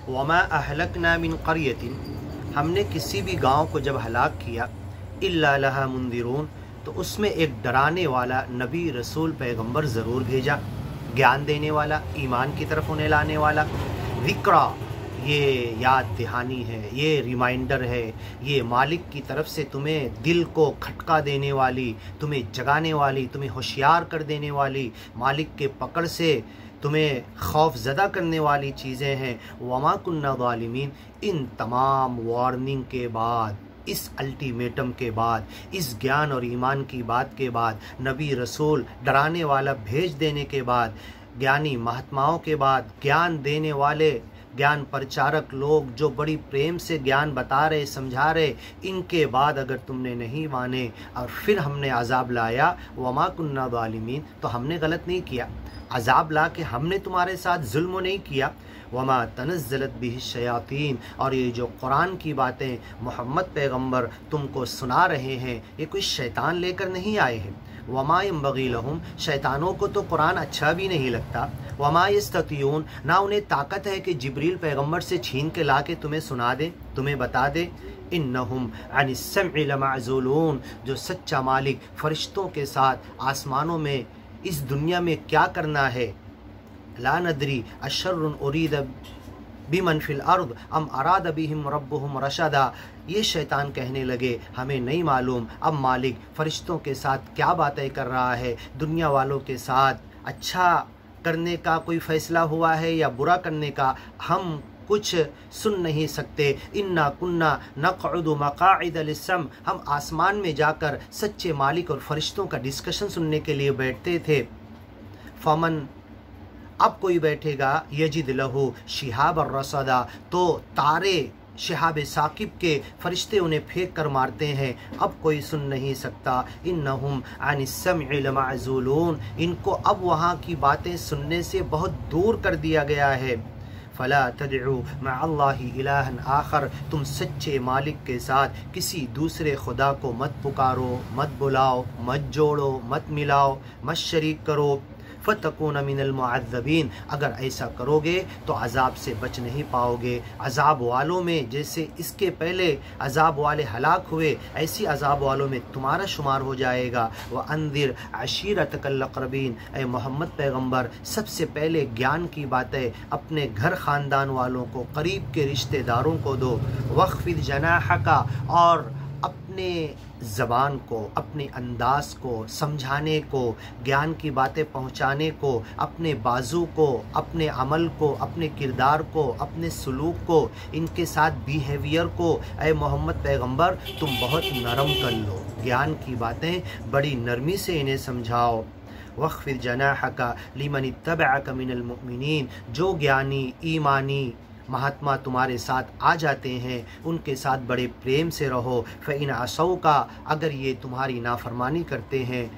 वमा अहलकना मिन क़रियतिन, हमने किसी भी गांव को जब हलाक किया, इल्ला लहा मुंदिरून, तो उसमें एक डराने वाला नबी रसूल पैगंबर ज़रूर भेजा, ज्ञान देने वाला, ईमान की तरफ उन्हें लाने वाला। ज़िक्रा, ये याद दहानी है, ये रिमाइंडर है, ये मालिक की तरफ से तुम्हें दिल को खटका देने वाली, तुम्हें जगाने वाली, तुम्हें होशियार कर देने वाली, मालिक के पकड़ से तुम्हें खौफ ज़दा करने वाली चीज़ें हैं। वमा कुन्ना ज़ालिमीन, इन तमाम वार्निंग के बाद, इस अल्टीमेटम के बाद, इस ज्ञान और ईमान की बात के बाद, नबी रसूल डराने वाला भेज देने के बाद, ज्ञानी महात्माओं के बाद, ज्ञान देने वाले ज्ञान प्रचारक लोग जो बड़ी प्रेम से ज्ञान बता रहे, समझा रहे, इनके बाद अगर तुमने नहीं माने और फिर हमने अजाब लाया, वमा कुन्ना ज़ालिमीन, तो हमने गलत नहीं किया, अजाब ला के हमने तुम्हारे साथ जुल्म नहीं किया। वमा तनज़्ज़लत बिही शयातीन, और ये जो कुरान की बातें मोहम्मद पैगंबर तुमको सुना रहे हैं, ये कोई शैतान लेकर नहीं आए हैं। वमा यंबग़ी लहुम, शैतानों को तो कुरान अच्छा भी नहीं लगता। वमा यस्ततियून, ना उन्हें ताकत है कि जिब्रील पैगंबर से छीन के ला के तुम्हें सुना दे, तुम्हें बता दे। इन्नहुम अनिस्समइ लमअज़ूलून, जो सच्चा मालिक फरिश्तों के साथ आसमानों में इस दुनिया में क्या करना है, ला नदरी अशर्रुन उरीद बिमन फिल अर्द अम अराद बिहिम रब्बुहुम रशदा, ये शैतान कहने लगे हमें नहीं मालूम अब मालिक फरिश्तों के साथ क्या बातें कर रहा है, दुनिया वालों के साथ अच्छा करने का कोई फ़ैसला हुआ है या बुरा करने का, हम कुछ सुन नहीं सकते। इन्ना कुन्ना नक़उदु मक़ाइद लिस्सम, हम आसमान में जाकर सच्चे मालिक और फरिश्तों का डिस्कशन सुनने के लिए बैठते थे। फमन, अब कोई बैठेगा, यजिद लहू शिहाब रसदा, तो तारे शिहाब साकिब के फरिश्ते उन्हें फेंक कर मारते हैं, अब कोई सुन नहीं सकता। इन्नहुम अनिस्समइ लमअज़ूलून, इनको अब वहाँ की बातें सुनने से बहुत दूर कर दिया गया है। फ़ला तदउ मअल्लाहि इलाहन आखर, तुम सच्चे मालिक के साथ किसी दूसरे खुदा को मत पुकारो, मत बुलाओ, मत जोड़ो, मत मिलाओ, मत शरीक करो। फ़तकून मिनल मुअज़्ज़बीन, अगर ऐसा करोगे तो अज़ाब से बच नहीं पाओगे। अज़ाब वालों में जैसे इसके पहले अज़ाब वाले हलाक हुए, ऐसी अज़ाब वालों में तुम्हारा शुमार हो जाएगा। व अंदिर अशीरतकल अक़रबीन, ए मोहम्मद पैगंबर सबसे पहले ज्ञान की बातें अपने घर ख़ानदान वालों को, करीब के रिश्तेदारों को दो। वख़्फ़िद जनाहका, और अपने ज़बान को, अपने अंदाज को समझाने को, ज्ञान की बातें पहुँचाने को, अपने बाजू को, अपने अमल को, अपने किरदार को, अपने सलूक को, इनके साथ बिहेवियर को, ऐ मोहम्मद पैगंबर तुम बहुत नरम कर लो, ज्ञान की बातें बड़ी नरमी से इन्हें समझाओ। वख़्फ़िद जनाहका लिमन इत्तबअक मिनल मुमिनीन, जो ज्ञानी ईमानी महात्मा तुम्हारे साथ आ जाते हैं उनके साथ बड़े प्रेम से रहो। फ़इन असौ का, अगर ये तुम्हारी नाफरमानी करते हैं,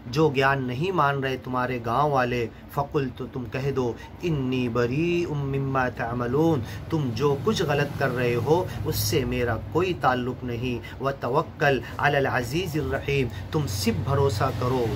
जो ज्ञान नहीं मान रहे तुम्हारे गांव वाले, फ़कुल, तो तुम कह दो इन्नी बरीउम मिम्मा तअमलून, तुम जो कुछ गलत कर रहे हो उससे मेरा कोई ताल्लुक़ नहीं। व तवक्कल अलल अज़ीज़िर रहीम, तुम सिर्फ भरोसा करो,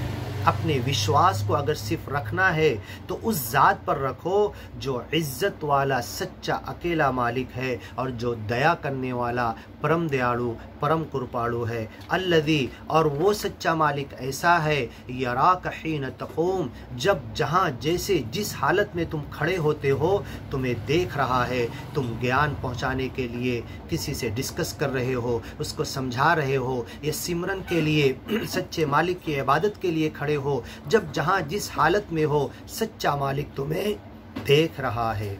अपने विश्वास को अगर सिर्फ रखना है तो उस ज़ात पर रखो जो इज़्ज़त वाला सच्चा अकेला मालिक है और जो दया करने वाला परम दयालु परम कृपालु है। अल्लज़ी, और वो सच्चा मालिक ऐसा है, यराक हीन तक़ूम, जब जहाँ जैसे जिस हालत में तुम खड़े होते हो तुम्हें देख रहा है। तुम ज्ञान पहुँचाने के लिए किसी से डिस्कस कर रहे हो, उसको समझा रहे हो, ये सिमरन के लिए सच्चे मालिक की इबादत के लिए खड़े हो, जब जहाँ जिस हालत में हो सच्चा मालिक तुम्हें देख रहा है।